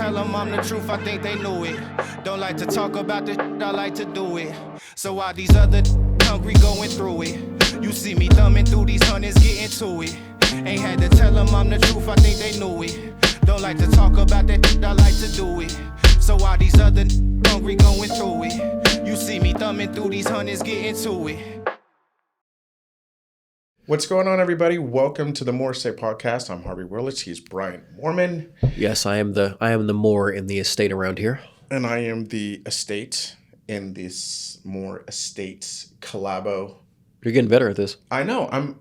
tell them I'm the truth, I think they knew it. Don't like to talk about the shit, I like to do it. So while these other hungry going through it, you see me thumbing through these hundreds, getting to it. Ain't had to tell them I'm the truth, I think they knew it. Don't like to talk about that shit, I like to do it. So while these other hungry going through it, you see me thumbing through these hundreds, getting to it. What's going on, everybody? Welcome to the MorEstate podcast. I'm Harvey, Willet. He's Bryant, Morman. Yes, I am the more in the estate around here. And I am the estate in this MorEstate collabo. You're getting better at this. I know.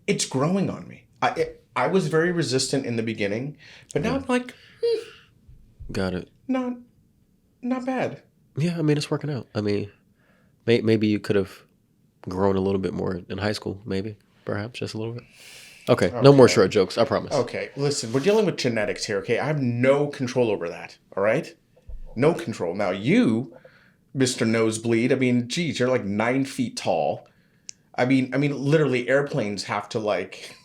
It's growing on me. I was very resistant in the beginning, but now I'm like, Got it. not bad. Yeah, I mean, it's working out. I mean, maybe you could have grown a little bit more in high school, maybe, perhaps, just a little bit. Okay, no more short jokes, I promise. Okay, listen, we're dealing with genetics here, okay? I have no control over that, all right? No control. Now, you, Mr. Nosebleed, I mean, geez, you're like 9 feet tall. I mean, literally, airplanes have to, like...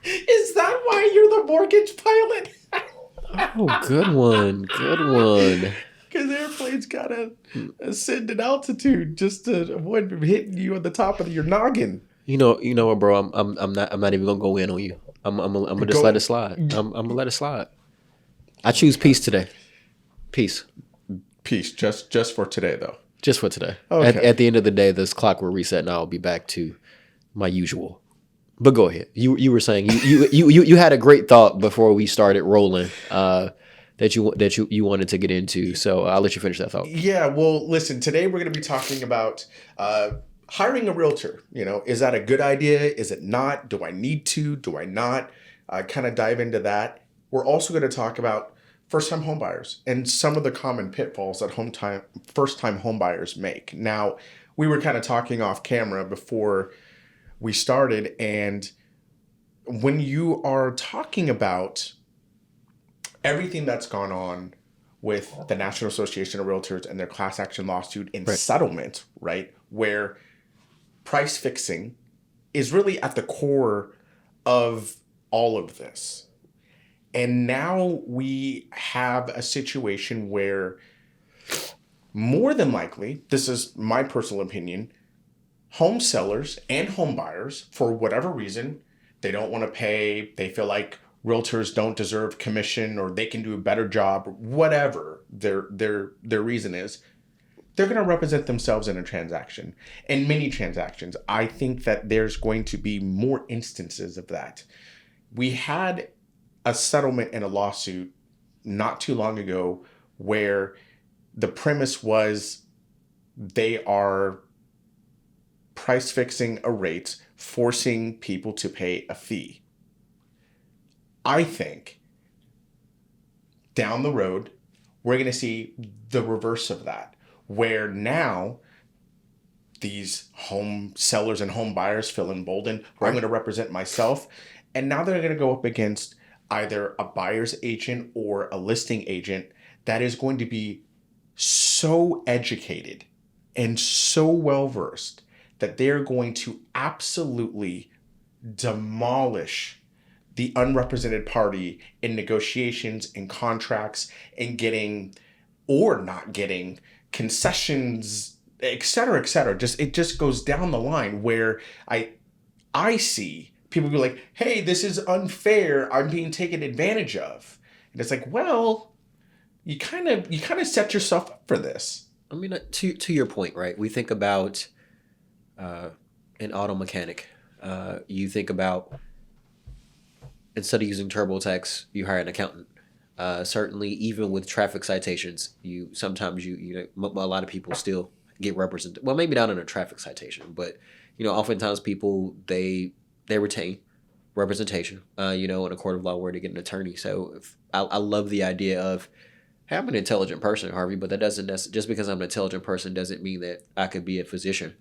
Is that why you're the mortgage pilot? Oh, good one, good one. Because airplanes gotta ascend in altitude just to avoid hitting you on the top of your noggin. You know what, bro? I'm not even gonna go in on you. I'm gonna just let it slide. I'm gonna let it slide. I choose peace today. Peace. Peace, just for today, though. Just for today. Okay. At the end of the day, this clock will reset, and I'll be back to my usual. But go ahead. You were saying you had a great thought before we started rolling. That you wanted to get into, so I'll let you finish that thought. Yeah, well, listen, today we're going to be talking about hiring a realtor. You know, is that a good idea? Is it not? Do I need to? Do I not? Kind of dive into that. We're also going to talk about first-time homebuyers and some of the common pitfalls that first-time homebuyers make. Now, we were kind of talking off camera before we started, and when you are talking about everything that's gone on with the National Association of Realtors and their class action lawsuit and settlement, right? Where price fixing is really at the core of all of this. And now we have a situation where more than likely, this is my personal opinion, home sellers and home buyers, for whatever reason, they don't want to pay, they feel like realtors don't deserve commission or they can do a better job, whatever their reason is, they're going to represent themselves in a transaction. And many transactions, I think that there's going to be more instances of that. We had a settlement in a lawsuit not too long ago where the premise was they are price fixing a rate, forcing people to pay a fee. I think down the road, we're going to see the reverse of that, where now these home sellers and home buyers feel emboldened. I'm going to represent myself. And now they're going to go up against either a buyer's agent or a listing agent that is going to be so educated and so well-versed that they're going to absolutely demolish the unrepresented party in negotiations and contracts and getting or not getting concessions, et cetera, et cetera. It just goes down the line where I see people be like, hey, this is unfair. I'm being taken advantage of. And it's like, well, you kind of set yourself up for this. I mean, to your point, right? We think about an auto mechanic. You think about, instead of using TurboTax, you hire an accountant. Certainly, even with traffic citations, sometimes a lot of people still get represented. Well, maybe not in a traffic citation, but oftentimes people they retain representation. In a court of law where they get an attorney. So I love the idea of, hey, I'm an intelligent person, Harvey, but that doesn't just because I'm an intelligent person doesn't mean that I could be a physician.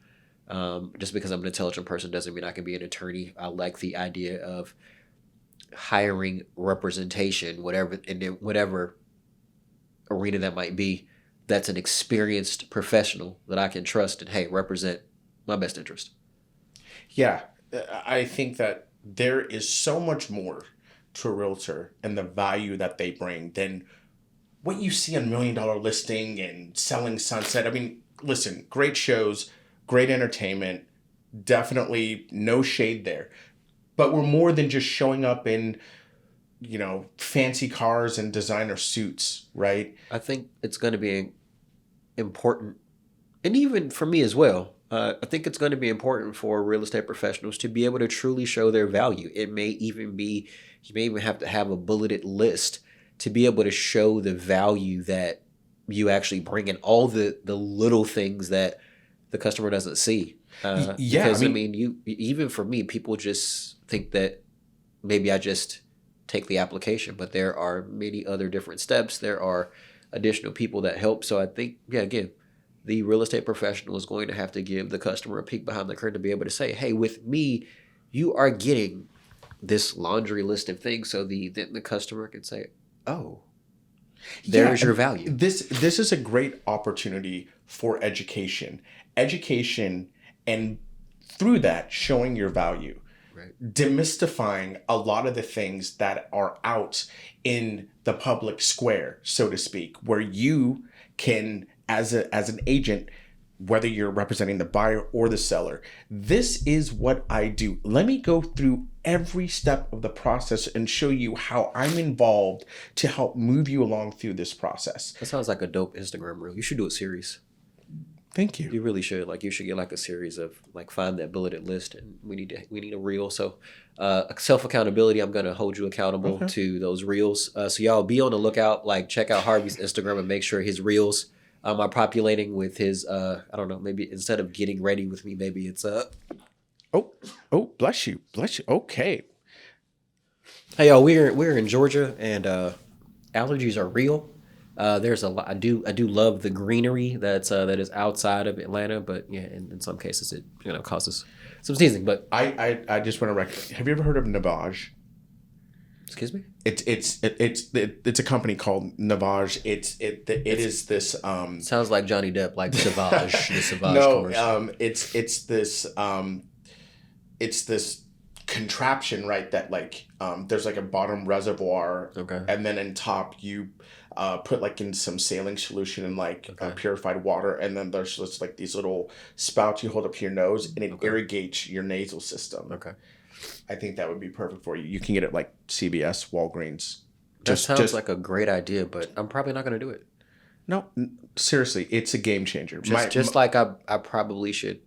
Just because I'm an intelligent person doesn't mean I can be an attorney. I like the idea of hiring representation, whatever arena that might be, that's an experienced professional that I can trust and, hey, represent my best interest. Yeah, I think that there is so much more to a realtor and the value that they bring than what you see on $1 Million Listing and Selling Sunset. I mean, listen, great shows, great entertainment, definitely no shade there. But we're more than just showing up in, fancy cars and designer suits, right? I think it's going to be important, and even for me as well. I think it's going to be important for real estate professionals to be able to truly show their value. It may even be, you may even have to have a bulleted list to be able to show the value that you actually bring in, all the little things that the customer doesn't see. Because I mean, you, even for me, people just think that maybe I just take the application, but there are many other different steps. There are additional people that help. So I think, again, the real estate professional is going to have to give the customer a peek behind the curtain to be able to say, hey, with me, you are getting this laundry list of things. So then the customer can say, oh, there's your value. This is a great opportunity for education, and through that, showing your value. Right. Demystifying a lot of the things that are out in the public square, so to speak, where you can, as an agent, whether you're representing the buyer or the seller, this is what I do. Let me go through every step of the process and show you how I'm involved to help move you along through this process. That sounds like a dope Instagram reel. You should do a series. Thank you. You really should. Like, you should get like a series of, like, find that bulleted list, and we need a reel. So self accountability, I'm gonna hold you accountable to those reels. So y'all be on the lookout. Like, check out Harvey's Instagram and make sure his reels are populating with his I don't know, maybe instead of getting ready with me, maybe it's Oh, bless you. Okay. Hey y'all, we're in Georgia, and allergies are real. There's a lot. I do love the greenery that is outside of Atlanta, but yeah, in some cases it causes some sneezing. But I just want to recommend. Have you ever heard of Navage? Excuse me. It's a company called Navage. It is this. Sounds like Johnny Depp, like Savage, the Savage No, commercial. it's this contraption, right? That there's like a bottom reservoir, Okay. and then in top you put like in some saline solution and purified water, and then there's just like these little spouts you hold up to your nose, and it irrigates your nasal system. Okay. I think that would be perfect for you. You can get it like CVS, Walgreens. That sounds like a great idea, but I'm probably not going to do it. No, seriously, it's a game changer. Just like I probably should,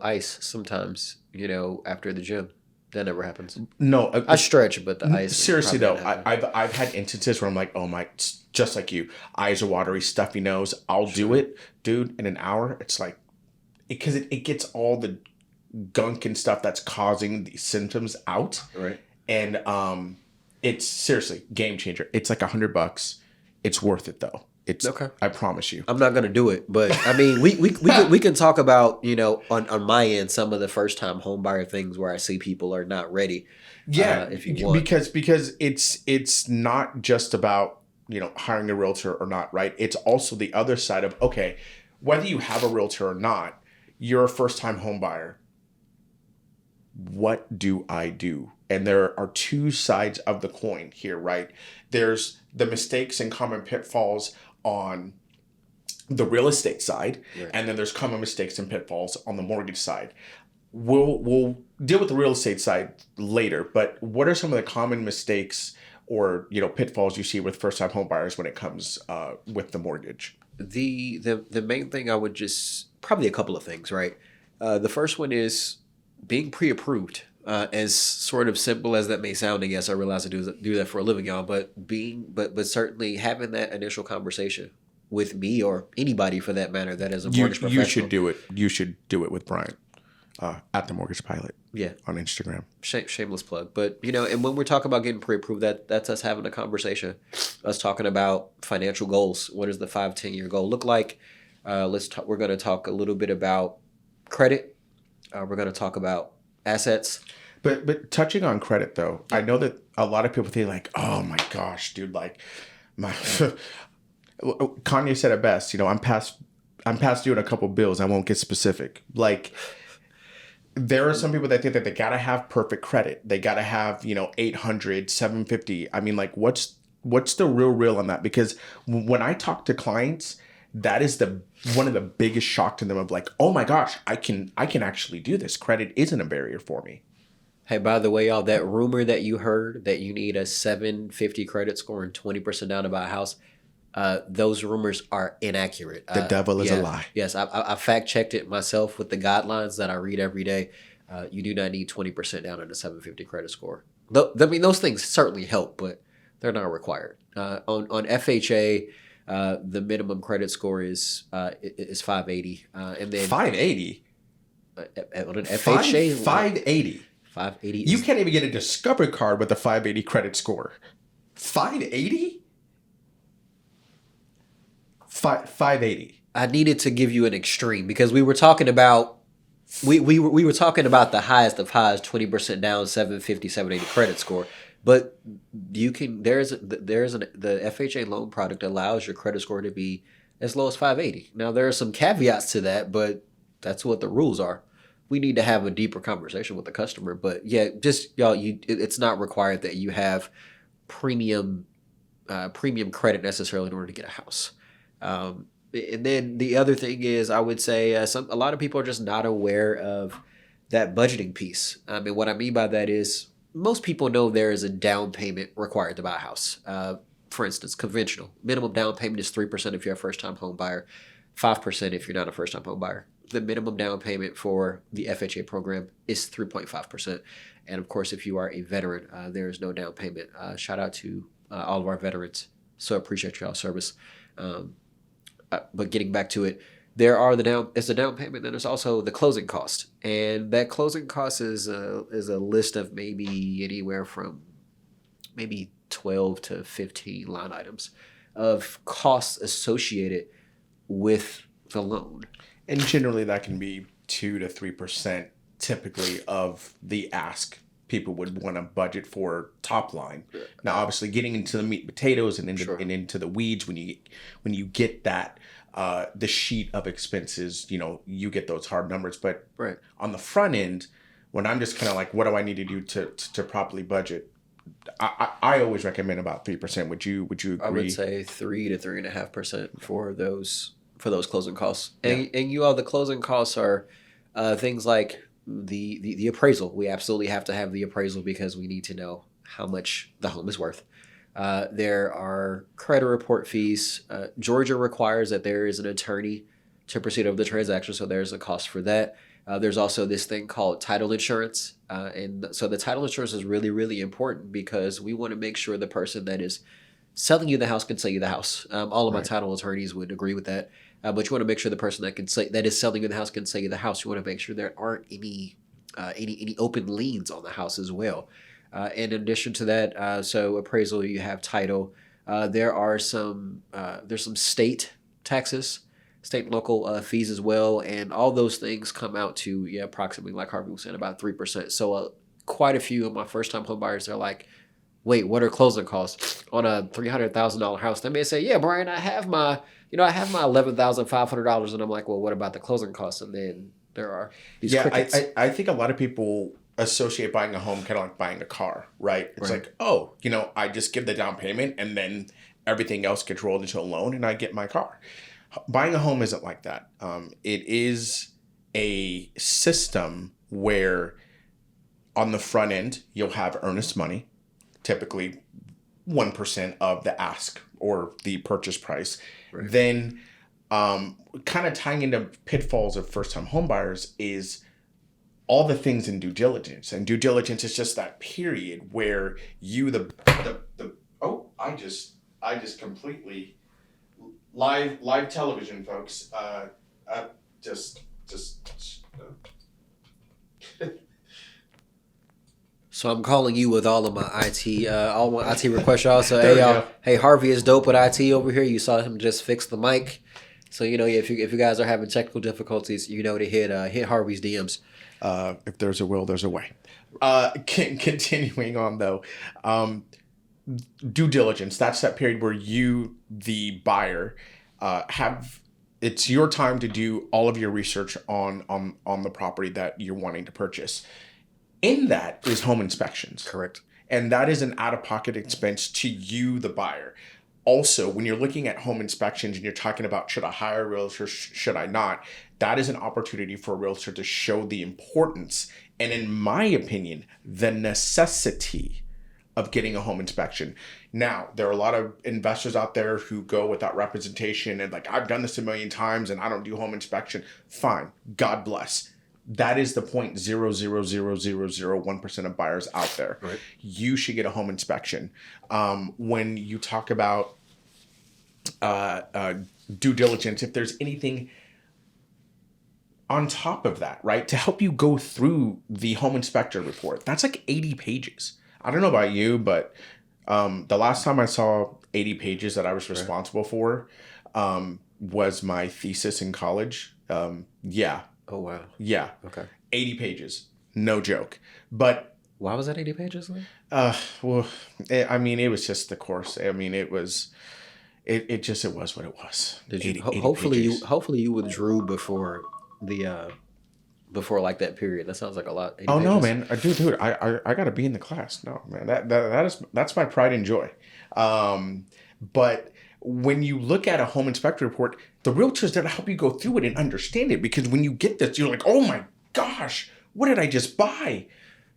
ice sometimes, after the gym. That never happens. No, I stretch, but the ice. Seriously though, I've had instances where I'm like, oh my, just like you, eyes are watery, stuffy nose. I'll do it, dude. In an hour, it's like, because it gets all the gunk and stuff that's causing these symptoms out. Right. And it's seriously game changer. It's like $100. It's worth it though. It's okay. I promise you. I'm not gonna do it, but I mean, we can talk about on my end some of the first time home buyer things where I see people are not ready. Yeah, if you want, because it's not just about hiring a realtor or not, right? It's also the other side of, okay, whether you have a realtor or not, you're a first time home buyer. What do I do? And there are two sides of the coin here, right? There's the mistakes and common pitfalls on the real estate side, right, and then there's common mistakes and pitfalls on the mortgage side. We'll deal with the real estate side later, but what are some of the common mistakes or pitfalls you see with first time home buyers when it comes with the mortgage? The main thing I would just, probably a couple of things, right? The first one is being pre-approved. As sort of simple as that may sound, I guess I realize I do that for a living, y'all. But certainly having that initial conversation with me or anybody for that matter that is a mortgage professional. You should do it. You should do it with Bryant at the Mortgage Pilot. Yeah, on Instagram. Shameless plug, but and when we're talking about getting pre-approved, that's us having a conversation, us talking about financial goals. What does the 5-10 year goal look like? We're going to talk a little bit about credit. We're going to talk about assets. But touching on credit though, I know that a lot of people think like, oh my gosh, dude, like my Kanye said it best, I'm past due on a couple bills. I won't get specific. Like There are some people that think that they gotta have perfect credit. They gotta have 800, 750. I mean, like, what's the real on that? Because when I talk to clients, that is one of the biggest shock to them of like, oh my gosh, I can actually do this. Credit isn't a barrier for me. Hey, by the way, y'all, that rumor that you heard that you need a 750 credit score and 20% down to buy a house, those rumors are inaccurate. The devil is a lie. Yes, I fact checked it myself with the guidelines that I read every day. You do not need 20% down on a 750 credit score. I mean, those things certainly help, but they're not required. On FHA, the minimum credit score is 580, and then 580 on an FHA 580. 580. You can't even get a Discovery card with a 580 credit score. 580? 580. I needed to give you an extreme because we were talking about we were talking about the highest of highs, 20% down, 750, 780 credit score. But you can the FHA loan product allows your credit score to be as low as 580. Now there are some caveats to that, but that's what the rules are. We need to have a deeper conversation with the customer, but yeah, just y'all, it's not required that you have premium credit necessarily in order to get a house. And then the other thing is, I would say a lot of people are just not aware of that budgeting piece. I mean, what I mean by that is most people know there is a down payment required to buy a house. For instance, conventional minimum down payment is 3% if you're a first-time home buyer, 5% if you're not a first-time home buyer. The minimum down payment for the FHA program is 3.5%. And of course, if you are a veteran, there is no down payment. Shout out to all of our veterans. So appreciate y'all's service. But getting back to it, it's a down payment. Then there's also the closing cost. And that closing cost is a list of maybe anywhere from maybe 12 to 15 line items of costs associated with the loan. And generally that can be 2 to 3% typically of the ask people would want to budget for top line. Now, obviously getting into the meat and potatoes and into the weeds, when you get that, the sheet of expenses, you get those hard numbers. But on the front end, when I'm just kind of like, what do I need to do to properly budget? I always recommend about 3%. Would you agree? I would say 3 to 3.5% for those closing costs. And you all, the closing costs are things like the appraisal. We absolutely have to have the appraisal because we need to know how much the home is worth. There are credit report fees. Georgia requires that there is an attorney to proceed over the transaction, so there's a cost for that. There's also this thing called title insurance. And so the title insurance is really, really important because we want to make sure the person that is selling you the house can sell you the house. All of my title attorneys would agree with that. But you want to make sure the person that is selling you the house can sell you the house. You want to make sure there aren't any open liens on the house as well. In addition to that, so appraisal, you have title. There's some state taxes, state and local fees as well, and all those things come out to approximately, like Harvey was saying, about 3%. So quite a few of my first-time home buyers, they're like, wait, what are closing costs on a $300,000 house? They may say, yeah, Brian, I have my $11,500, and I'm like, well, what about the closing costs? And then there are these crickets. I think a lot of people associate buying a home kind of like buying a car, right? It's like, oh, I just give the down payment and then everything else gets rolled into a loan and I get my car. Buying a home isn't like that. It is a system where on the front end, you'll have earnest money, typically 1% of the ask or the purchase price. Right. Then kind of tying into pitfalls of first-time homebuyers is all the things in due diligence. And due diligence is just that period where you I just completely live television, folks. So I'm calling you with all my IT requests, y'all. So hey Harvey is dope with IT over here. You saw him just fix the mic. So if you guys are having technical difficulties, to hit Harvey's DMs. If there's a will, there's a way. Continuing on though, due diligence. That's that period where you, the buyer, have it's your time to do all of your research on the property that you're wanting to purchase. In that is home inspections. Correct. And that is an out-of-pocket expense to you, the buyer. Also, when you're looking at home inspections and you're talking about should I hire a realtor, should I not, that is an opportunity for a realtor to show the importance and, in my opinion, the necessity of getting a home inspection. Now, there are a lot of investors out there who go without representation and like, I've done this a million times and I don't do home inspection. Fine. God bless. That is the 0.00001% of buyers out there. Right. You should get a home inspection. When you talk about due diligence, if there's anything on top of that, right, to help you go through the home inspector report, that's like 80 pages. I don't know about you, but the last time I saw 80 pages that I was responsible for was my thesis in college. Yeah. Oh, wow. Yeah. Okay. 80 pages. No joke. But why was that 80 pages? well, it was just the course. I mean, it was what it was. Did you 80 hopefully pages. you withdrew before the before like that period? That sounds like a lot. 80 Oh no, pages. man. Dude, I got to be in the class. No, man. That's my pride and joy. But when you look at a home inspector report, the realtor's there to help you go through it and understand it, because when you get this, you're like, oh my gosh, what did I just buy?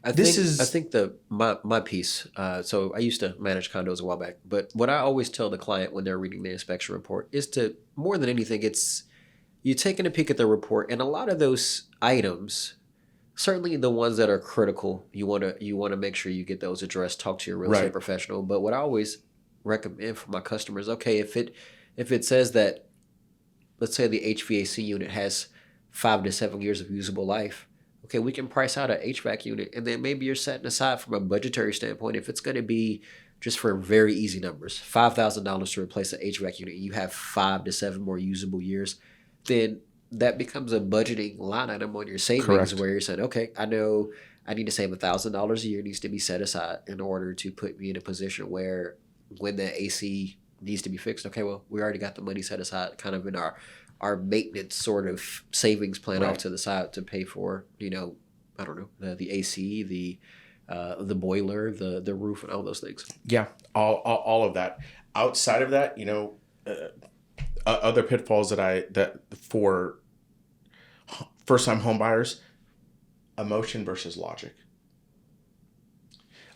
I think my piece. So I used to manage condos a while back, but what I always tell the client when they're reading the inspection report is to, more than anything, it's you taking a peek at the report, and a lot of those items, certainly the ones that are critical, you want to make sure you get those addressed. Talk to your real estate professional. But what I always recommend for my customers, okay, if it says that, let's say the HVAC unit has 5 to 7 years of usable life, okay, we can price out an HVAC unit, and then maybe you're setting aside from a budgetary standpoint, if it's going to be just for very easy numbers, $5,000 to replace an HVAC unit, you have 5 to 7 more usable years, then that becomes a budgeting line item on your savings. Correct. Where you're saying, okay, I know I need to save $1,000 a year, needs to be set aside in order to put me in a position where when the AC needs to be fixed, okay, well, we already got the money set aside kind of in our maintenance sort of savings plan off to the side to pay for, I don't know, the AC, the boiler, the roof, and all those things. Yeah, all of that. Outside of that, other pitfalls that for first-time home buyers, emotion versus logic.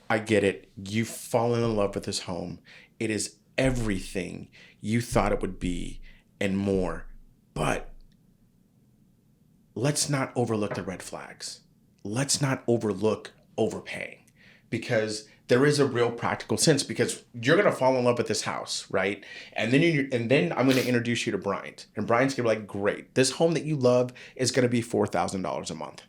I get it. You've fallen in love with this home. It is everything you thought it would be and more. But let's not overlook the red flags. Let's not overlook overpaying, because there is a real practical sense, because you're going to fall in love with this house, right? And then I'm going to introduce you to Bryant, and Bryant's going to be like, great, this home that you love is going to be $4,000 a month.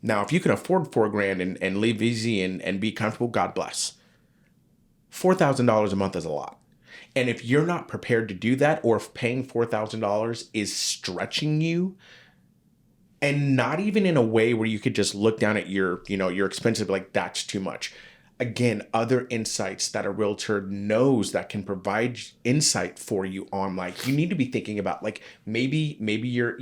Now, if you can afford $4,000 and live easy and be comfortable, God bless. $4,000 a month is a lot. And if you're not prepared to do that, or if paying $4,000 is stretching you, and not even in a way where you could just look down at your expenses and be like, that's too much. Again, other insights that a realtor knows that can provide insight for you on, like, you need to be thinking about, like, maybe your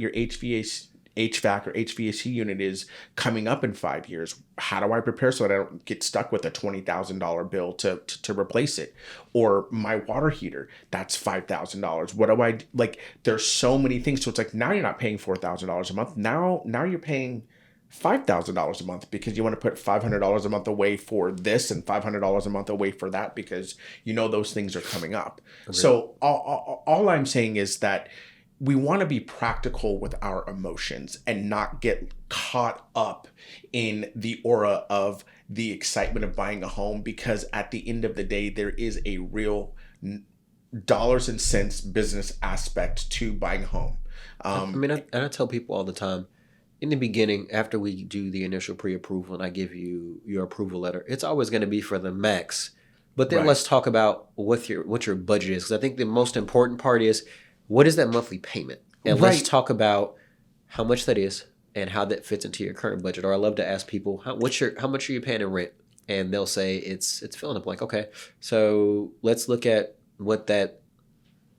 HVAC or HVAC unit is coming up in 5 years. How do I prepare so that I don't get stuck with a $20,000 bill to replace it? Or my water heater, that's $5,000. What do I, like, there's so many things. So it's like, now you're not paying $4,000 a month. Now you're paying $5,000 a month, because you want to put $500 a month away for this and $500 a month away for that, because those things are coming up. Okay. So all I'm saying is that we want to be practical with our emotions and not get caught up in the aura of the excitement of buying a home, because at the end of the day, there is a real dollars and cents business aspect to buying a home. I tell people all the time, in the beginning, after we do the initial pre-approval and I give you your approval letter, it's always going to be for the max. But then let's talk about what your budget is, because I think the most important part is, what is that monthly payment? And let's talk about how much that is and how that fits into your current budget. Or I love to ask people, how much are you paying in rent? And they'll say it's fill in the blank. Okay, so let's look at what that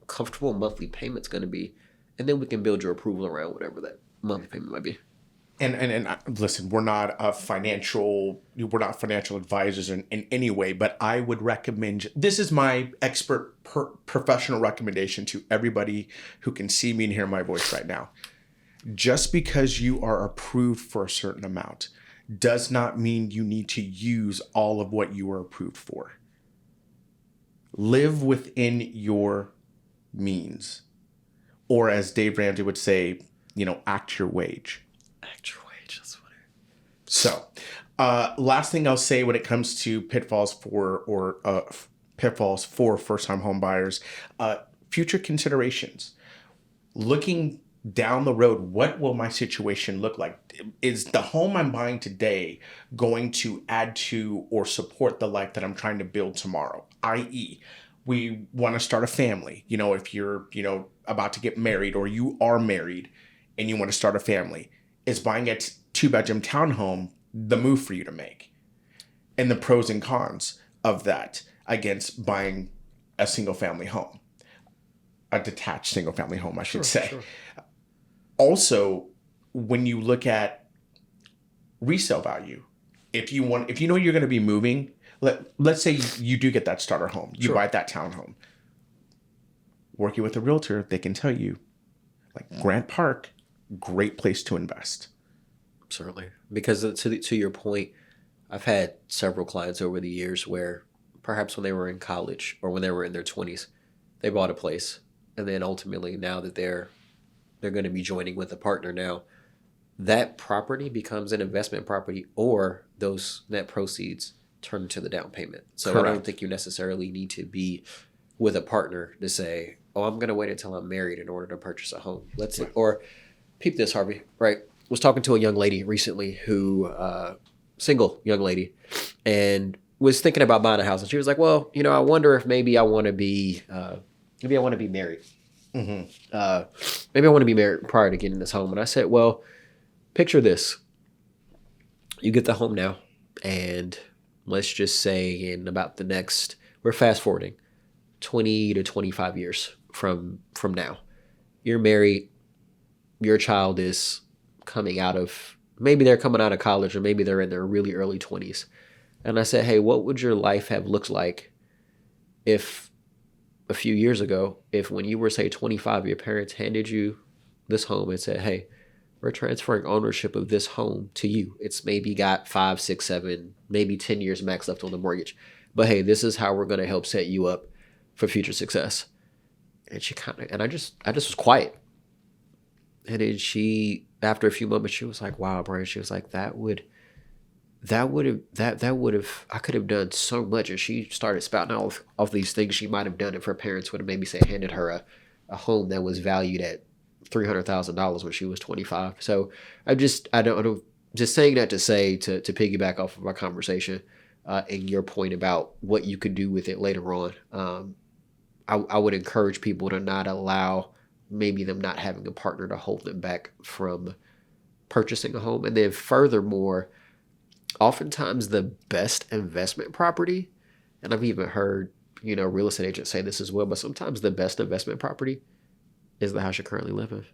comfortable monthly payment's going to be, and then we can build your approval around whatever that monthly payment might be. And listen, we're not financial advisors in any way, but I would recommend, this is my expert professional recommendation to everybody who can see me and hear my voice right now. Just because you are approved for a certain amount does not mean you need to use all of what you are approved for. Live within your means. Or as Dave Ramsey would say, act your wage. Act your wage, that's funny. So, last thing I'll say when it comes to pitfalls for first-time home buyers, future considerations. Looking down the road, what will my situation look like? Is the home I'm buying today going to add to or support the life that I'm trying to build tomorrow? I.e., we want to start a family. If you're, about to get married, or you are married and you want to start a family, is buying a 2-bedroom townhome the move for you to make? And the pros and cons of that against buying a single family home, a detached single family home, I should say. Sure. Also, when you look at resale value, if you know you're going to be moving, let's say you do get that starter home, you buy that townhome. Working with a realtor, they can tell you, like Grant Park, great place to invest. Certainly, because to your point, I've had several clients over the years where perhaps when they were in college or when they were in their 20s, they bought a place, and then ultimately now that they're going to be joining with a partner now, that property becomes an investment property, or those net proceeds turn into the down payment. So correct. I don't think you necessarily need to be with a partner to say, oh, I'm going to wait until I'm married in order to purchase a home. Or peep this, Harvey, right? Was talking to a young lady recently who, single young lady, and was thinking about buying a house. And she was like, well, I wonder if maybe I want to be married. Mm-hmm. Maybe I want to be married prior to getting this home. And I said, well, picture this. You get the home now, and let's just say in about we're fast forwarding 20 to 25 years from now. You're married, your child is maybe they're coming out of college, or maybe they're in their really early 20s. And I said, hey, what would your life have looked like if a few years ago, if when you were, say, 25, your parents handed you this home and said, hey, we're transferring ownership of this home to you. It's maybe got 5, 6, 7, maybe 10 years max left on the mortgage. But hey, this is how we're going to help set you up for future success. And I just was quiet. And then after a few moments, she was like, wow, Bryant, she was like, I could have done so much. And she started spouting off these things she might have done if her parents would have maybe handed her a home that was valued at $300,000 when she was 25. So just saying that to piggyback off of our conversation and your point about what you could do with it later on. I would encourage people to not allow maybe them not having a partner to hold them back from purchasing a home. And then furthermore, oftentimes the best investment property, and I've even heard, real estate agents say this as well, but sometimes the best investment property is the house you currently live in.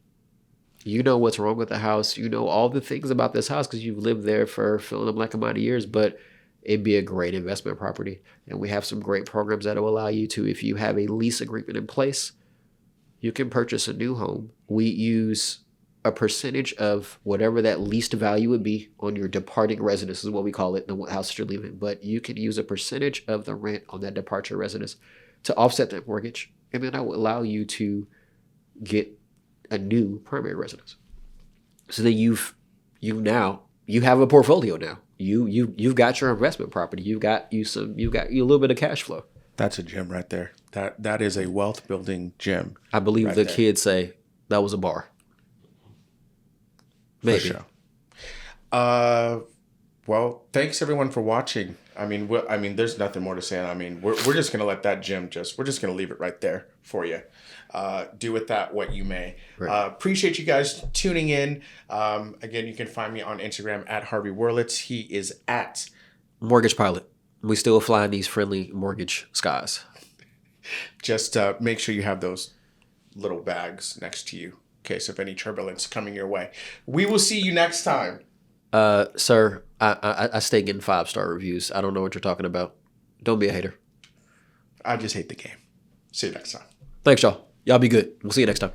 You know what's wrong with the house. You know all the things about this house because you've lived there for fill in the blank amount of years, but it'd be a great investment property. And we have some great programs that will allow you to, if you have a lease agreement in place, you can purchase a new home. We use a percentage of whatever that leased value would be on your departing residence, is what we call it, the house you're leaving. But you can use a percentage of the rent on that departure residence to offset that mortgage. And then that will allow you to get a new primary residence. So then you have a portfolio now. You've got your investment property. You've got you a little bit of cash flow. That's a gem right there. That is a wealth building gem. I believe right the there. Kids say that was a bar. Maybe. For sure. Well, thanks everyone for watching. I mean, there's nothing more to say. I mean, we're just gonna let that gem we're just gonna leave it right there for you. Do with that what you may. Right. Appreciate you guys tuning in. Again, you can find me on Instagram at Harvey Willet. He is at Mortgage Pilot. We still fly in these friendly mortgage skies. Just make sure you have those little bags next to you in case of any turbulence coming your way. We will see you next time. Sir, I stay getting 5-star reviews. I don't know what you're talking about. Don't be a hater. I just hate the game. See you next time. Thanks, y'all. Y'all be good. We'll see you next time.